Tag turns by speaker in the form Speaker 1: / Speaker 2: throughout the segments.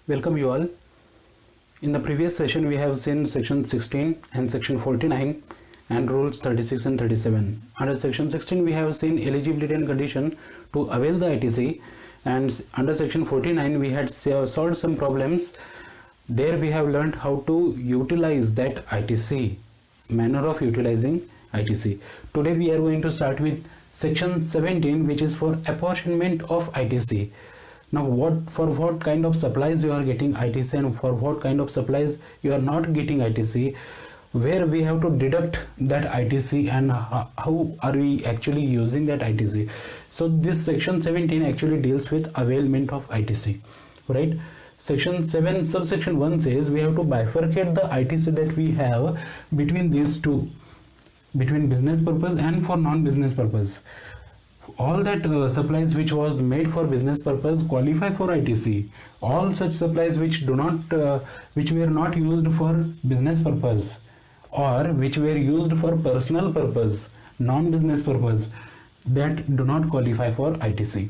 Speaker 1: Welcome you all. In the previous session we have seen section 16 and section 49 and rules 36 and 37. Under section 16 we have seen eligibility and condition to avail the ITC, and under section 49 we had solved some problems. There we have learned how to utilize that ITC, manner of utilizing ITC. Today we are going to start with section 17, which is for apportionment of ITC. Now for what kind of supplies you are getting ITC and for what kind of supplies you are not getting ITC, where we have to deduct that ITC and how are we actually using that ITC. So this section 17 actually deals with availment of ITC, right? Section 7 subsection 1 says we have to bifurcate the ITC that we have between these two, between business purpose and for non-business purpose. All that supplies which was made for business purpose qualify for ITC. All such supplies which do not which were not used for business purpose or which were used for personal purpose, non-business purpose, that do not qualify for ITC.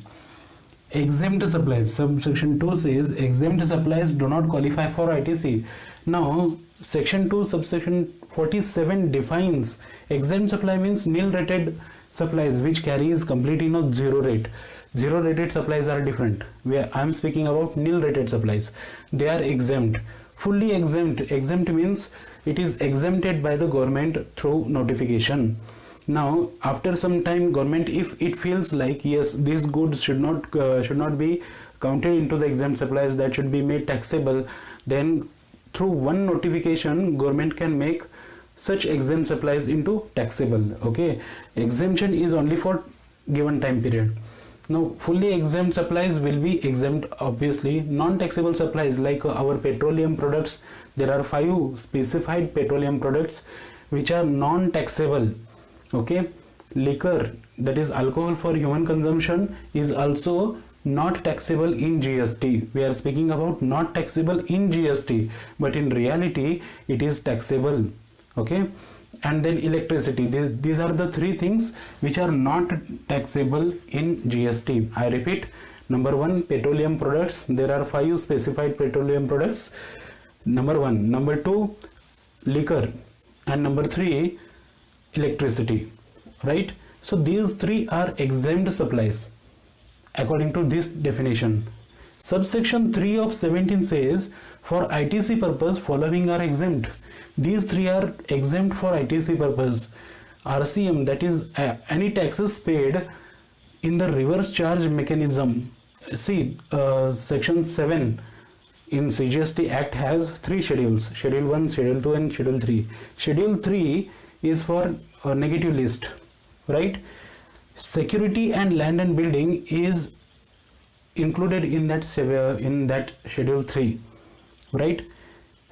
Speaker 1: Exempt supplies, subsection 2 says exempt supplies do not qualify for ITC. Now section 2 subsection 47 defines exempt supply means nil rated supplies which carries complete zero rate. Zero rated supplies are different. I am speaking about nil rated supplies. They are exempt. Fully exempt. Exempt means it is exempted by the government through notification. Now after some time government, if it feels like yes, these goods should not be counted into the exempt supplies, that should be made taxable, then through one notification government can make such exempt supplies into taxable. Okay, exemption is only for given time period. Now fully exempt supplies will be exempt. Obviously non-taxable supplies like our petroleum products, there are 5 specified petroleum products which are non-taxable. Okay, liquor, that is alcohol for human consumption, is also not taxable in GST. We are speaking about not taxable in GST, but in reality it is taxable. Okay, and then electricity, these are the 3 things which are not taxable in GST. I repeat, number 1, petroleum products, there are 5 specified petroleum products, number 1. Number 2, liquor, and number 3, electricity, right? So these 3 are exempt supplies according to this definition. Subsection 3 of 17 says for ITC purpose following are exempt. These 3 are exempt for ITC purpose. RCM, that is any taxes paid in the reverse charge mechanism. See, section 7 in CGST Act has 3 schedules, schedule 1, schedule 2 and schedule 3. Schedule 3 is for a negative list, right? Security and land and building is included in that schedule 3, right?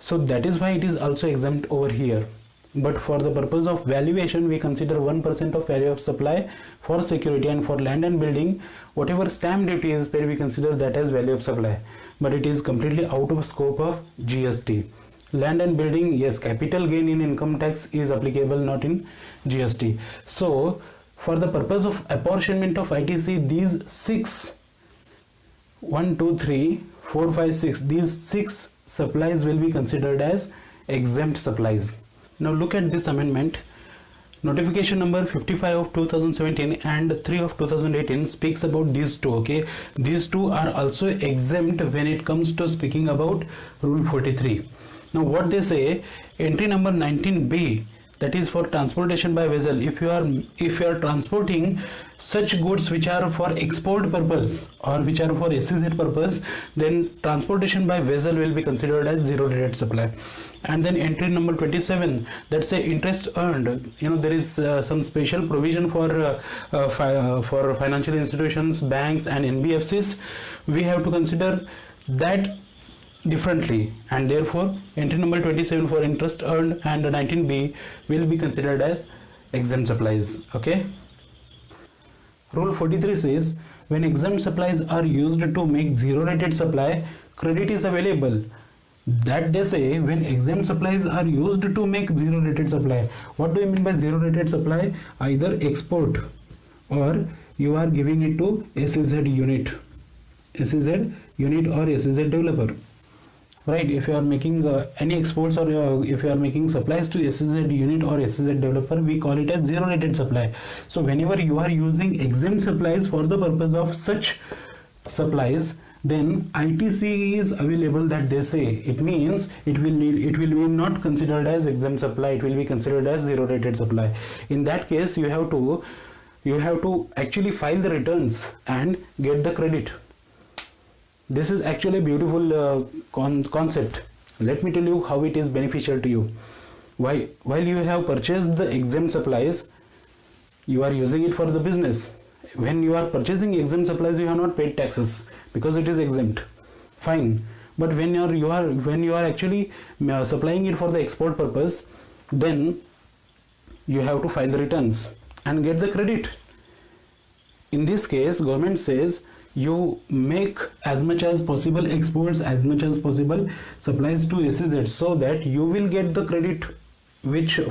Speaker 1: So that is why it is also exempt over here. But for the purpose of valuation, we consider 1% of value of supply for security, and for land and building, whatever stamp duty is paid, we consider that as value of supply. But it is completely out of scope of GST. Land and building, yes, capital gain in income tax is applicable, not in GST. So for the purpose of apportionment of ITC, these 6, 1, 2, 3, 4, 5, 6, these 6 supplies will be considered as exempt supplies. Now look at this amendment. Notification number 55 of 2017 and 3 of 2018 speaks about these 2. Okay, these 2 are also exempt when it comes to speaking about rule 43. Now what they say, entry number 19B, that is for transportation by vessel. If you are transporting such goods which are for export purpose or which are for SEZ purpose, then transportation by vessel will be considered as zero rated supply. And then entry number 27, that's say interest earned. There is some special provision for financial institutions, banks and NBFCs. We have to consider that differently, and therefore entry number 27 for interest earned and 19B will be considered as exempt supplies. Okay, rule 43 says when exempt supplies are used to make zero rated supply, credit is available. That they say when exempt supplies are used to make zero rated supply. What do you mean by zero rated supply? Either export or you are giving it to SEZ unit or SEZ developer. right? If you are making any exports, or if you are making supplies to SEZ unit or SEZ developer, we call it as zero rated supply. So whenever you are using exempt supplies for the purpose of such supplies, then ITC is available, that they say. It means it will be not considered as exempt supply, it will be considered as zero rated supply. In that case, you have to actually file the returns and get the credit. This is actually a beautiful concept. Let me tell you how it is beneficial to you. While you have purchased the exempt supplies, you are using it for the business. When you are purchasing exempt supplies, you have not paid taxes because it is exempt. Fine. But when you are actually supplying it for the export purpose, then you have to file the returns and get the credit. In this case, government says you make as much as possible exports, as much as possible supplies to SEZ, so that you will get the credit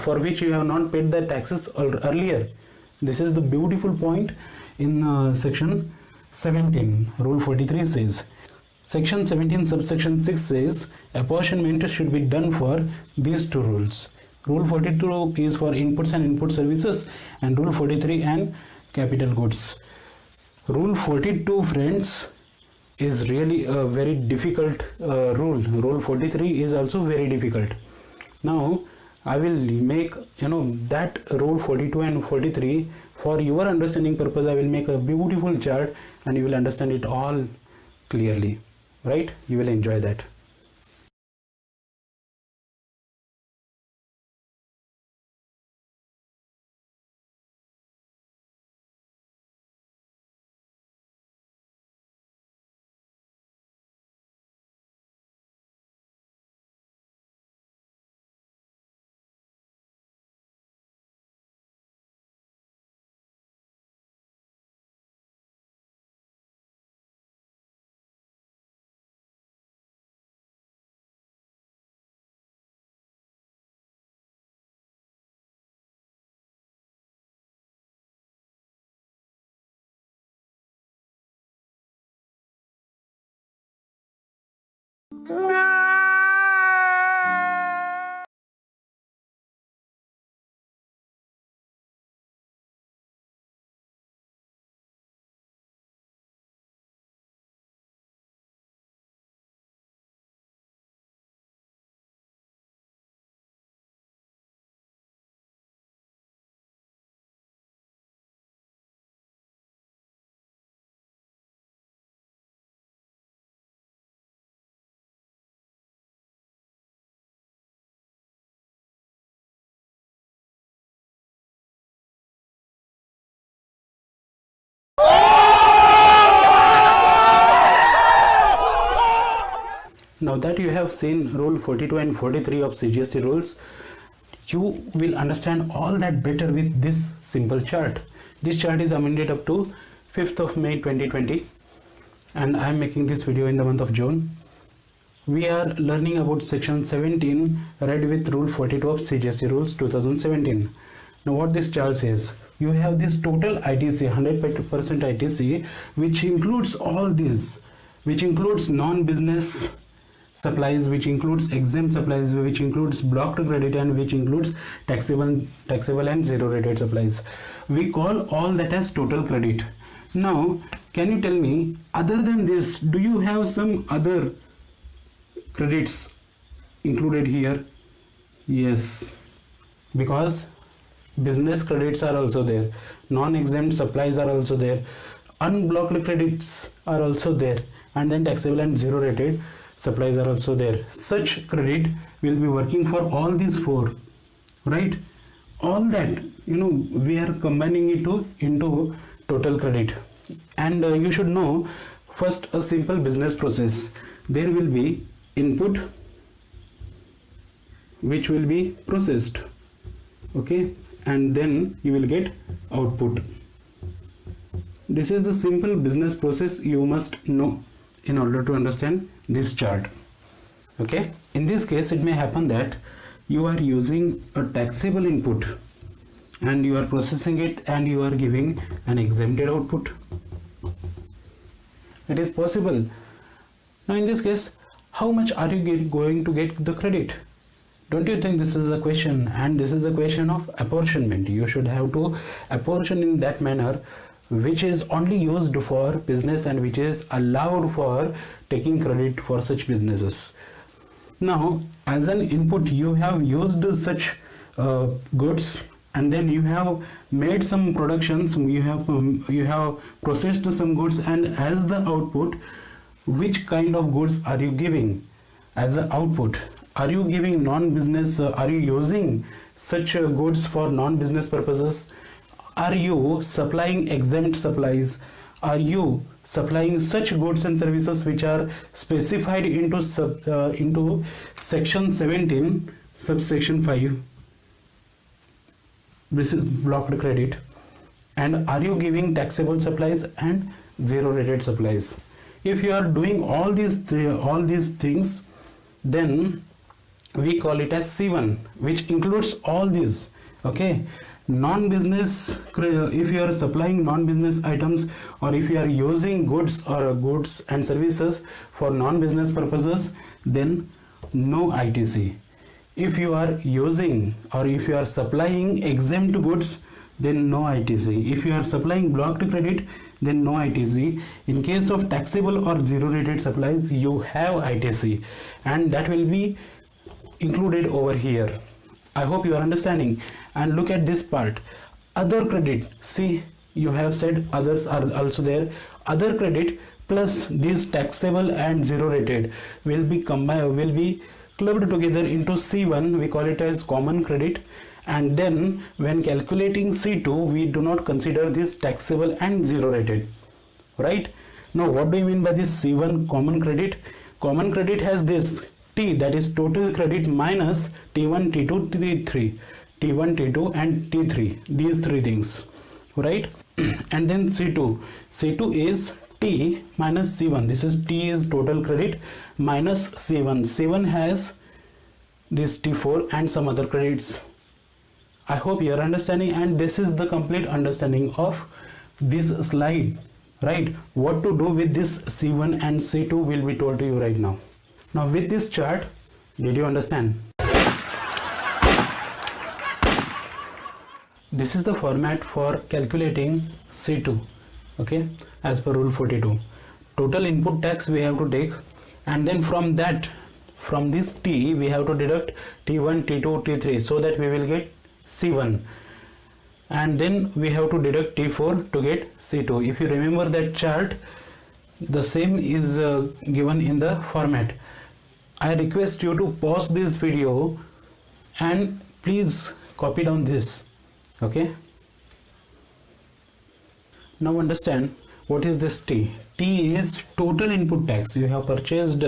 Speaker 1: for which you have not paid the taxes earlier. This is the beautiful point in section 17. Rule 43 says, section 17 subsection 6 says apportionment should be done for these two rules. Rule 42 is for inputs and input services, and rule 43 and capital goods. Rule 42, friends, is really a very difficult rule. Rule 43 is also very difficult. Now I will make that rule 42 and 43 for your understanding purpose. I will make a beautiful chart and you will understand it all clearly, right? You will enjoy that. Now that you have seen rule 42 and 43 of CGST rules, you will understand all that better with this simple chart. This chart is amended up to 5th of May 2020, and I am making this video in the month of June. We are learning about section 17 read with rule 42 of CGST rules 2017. Now what this chart says, you have this total ITC, 100% ITC, which includes all these, which includes non-business supplies, which includes exempt supplies, which includes blocked credit, and which includes taxable and zero rated supplies. We call all that as total credit. Now can you tell me, other than this, do you have some other credits included here? Yes, because business credits are also there, non-exempt supplies are also there, unblocked credits are also there, and then taxable and zero rated supplies are also there. Such credit will be working for all these four, right? All that, we are combining it into total credit. And you should know first a simple business process. There will be input which will be processed, okay, and then you will get output. This is the simple business process you must know in order to understand this chart, okay. In this case, it may happen that you are using a taxable input and you are processing it and you are giving an exempted output. It is possible. Now in this case, how much are you going to get the credit? Don't you think this is a question? And this is a question of apportionment. You should have to apportion in that manner which is only used for business and which is allowed for taking credit for such businesses. Now, as an input, you have used such goods, and then you have made some productions, you have processed some goods, and as the output, which kind of goods are you giving as an output? Are you giving non-business, are you using such goods for non-business purposes? Are you supplying exempt supplies? Are you supplying such goods and services which are specified into section 17 subsection 5? This is blocked credit. And are you giving taxable supplies and zero rated supplies? If you are doing all these things, then we call it as C1, which includes all these. Okay, non-business, if you are supplying non-business items, or if you are using goods and services for non-business purposes, then no ITC. If you are using or if you are supplying exempt goods, then no ITC. If you are supplying blocked credit, then no ITC. In case of taxable or zero rated supplies, you have ITC, and that will be included over here. I hope you are understanding. And look at this part, other credit. See, you have said others are also there. Other credit plus these taxable and zero rated will be combined, will be clubbed together into C1. We call it as common credit. And then when calculating C2, we do not consider this taxable and zero rated, right? Now, what do you mean by this C1 common credit? Common credit has this T, that is total credit, minus T1, T2, T3, T1, T2 and T3, these three things, right? And then C2 is T minus C1. This is T is total credit minus C1. C1 has this T4 and some other credits. I hope you are understanding, and this is the complete understanding of this slide, right? What to do with this C1 and C2 will be told to you right now. Now with this chart, did you understand? This is the format for calculating C2, okay, as per rule 42. Total input tax we have to take, and then from this T we have to deduct T1, T2, T3, so that we will get C1, and then we have to deduct T4 to get C2. If you remember that chart, the same is given in the format. I request you to pause this video and please copy down this. Okay, now understand what is this T. T is total input tax. You have purchased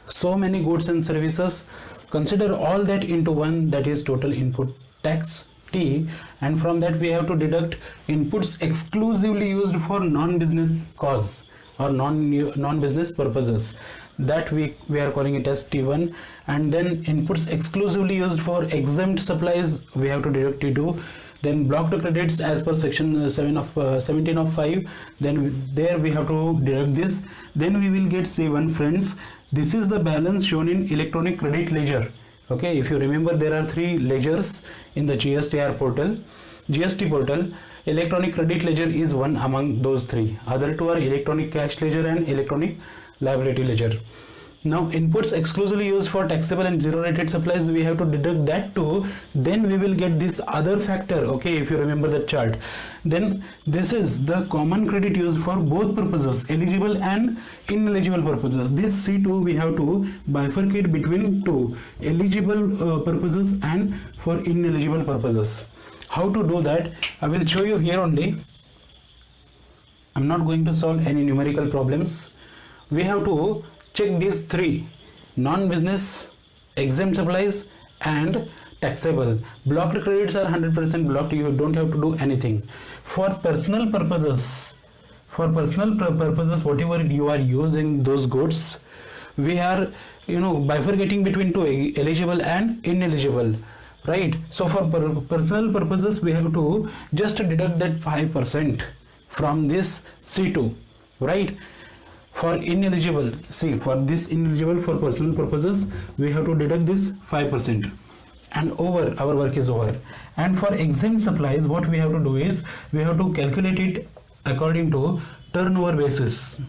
Speaker 1: so many goods and services, consider all that into one, that is total input tax T, and from that we have to deduct inputs exclusively used for non-business cause or non-business purposes, that we are calling it as T1, and then inputs exclusively used for exempt supplies we have to deduct T2. Then blocked credits as per section 17 of 5, then there we have to deduct this. Then we will get C1. Friends, this is the balance shown in electronic credit ledger. Okay, if you remember, there are three ledgers in the GST portal. Electronic credit ledger is one among those three. Other two are electronic cash ledger and electronic liability ledger. Now inputs exclusively used for taxable and zero rated supplies, we have to deduct that too. Then we will get this other factor. Okay, if you remember the chart, then this is the common credit used for both purposes, eligible and ineligible purposes. This C2 we have to bifurcate between two, eligible purposes and for ineligible purposes. How to do that, I will show you here only. I'm not going to solve any numerical problems. We have to check these three: non-business, exempt supplies and taxable. Blocked credits are 100% blocked. You don't have to do anything. For personal purposes, whatever you are using those goods, we are bifurcating between two, eligible and ineligible, right? So for personal purposes, we have to just deduct that 5% from this C2, right? For ineligible, see, for this ineligible for personal purposes, we have to deduct this 5%, and over, our work is over. And for exempt supplies, what we have to do is we have to calculate it according to turnover basis.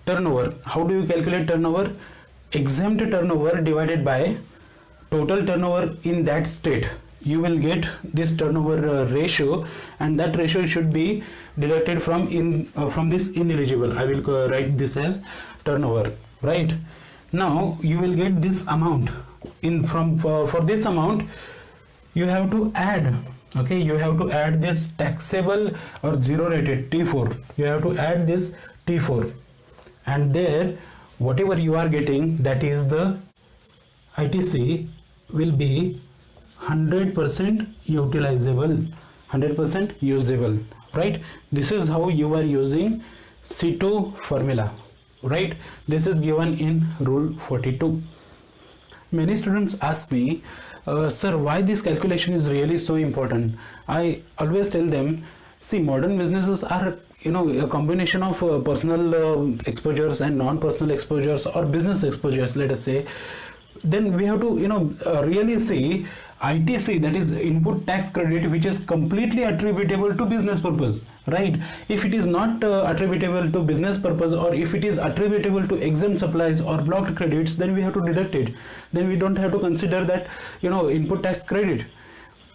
Speaker 1: Turnover, how do you calculate turnover? Exempt turnover divided by total turnover in that state. You will get this turnover ratio, and that ratio should be deducted from this ineligible. I will write this as turnover, right? Now you will get this amount for this amount you have to add, okay, you have to add this taxable or zero rated T4. You have to add this T4, and there whatever you are getting, that is the ITC, will be 100% utilizable, 100% usable, right? This is how you are using C2 formula, right? This is given in rule 42. Many students ask me, sir, why this calculation is really so important? I always tell them, see, modern businesses are a combination of personal exposures and non-personal exposures, or business exposures, let us say. Then we have to really see ITC, that is input tax credit, which is completely attributable to business purpose, right? If it is not attributable to business purpose, or if it is attributable to exempt supplies or blocked credits, then we have to deduct it. Then we don't have to consider that input tax credit.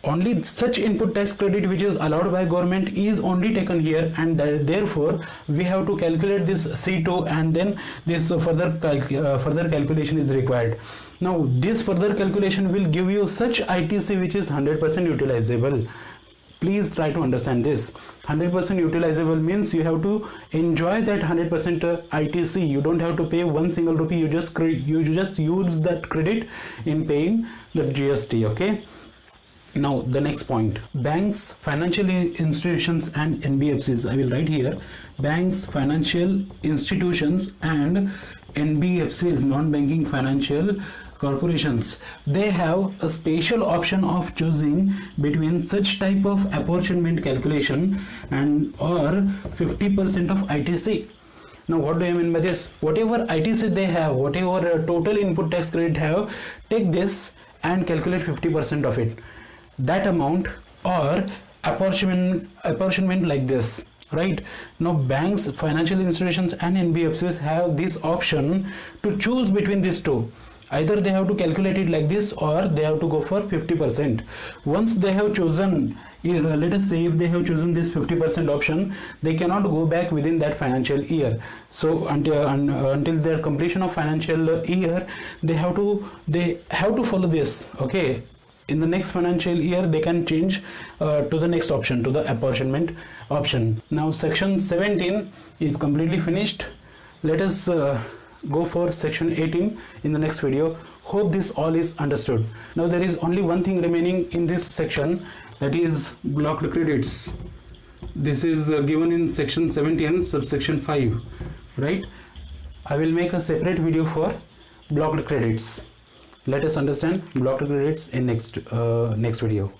Speaker 1: Only such input tax credit which is allowed by government is only taken here, and therefore we have to calculate this C2, and then this further calculation is required. Now this further calculation will give you such ITC which is 100% utilizable. Please try to understand this. 100% utilizable means you have to enjoy that 100% ITC. You don't have to pay one single rupee. You just use that credit in paying the GST. Okay. Now the next point, banks, financial institutions and NBFCs. I will write here, banks, financial institutions and NBFCs, non-banking financial corporations. They have a special option of choosing between such type of apportionment calculation and or 50% of ITC. Now what do I mean by this? Whatever ITC they have, whatever total input tax credit have, take this and calculate 50% of it. That amount, or apportionment like this, right? Now banks, financial institutions and NBFCs have this option to choose between these two. Either they have to calculate it like this, or they have to go for 50%. Once they have chosen, let us say if they have chosen this 50% option, they cannot go back within that financial year. So until their completion of financial year, they have to follow this. Okay. In the next financial year, they can change to the next option, to the apportionment option. Now section 17 is completely finished. Let us go for section 18 in the next video. Hope this all is understood. Now there is only one thing remaining in this section, that is blocked credits. This is given in section 17 subsection 5, right? I will make a separate video for blocked credits. Let us understand blocked credits in next video.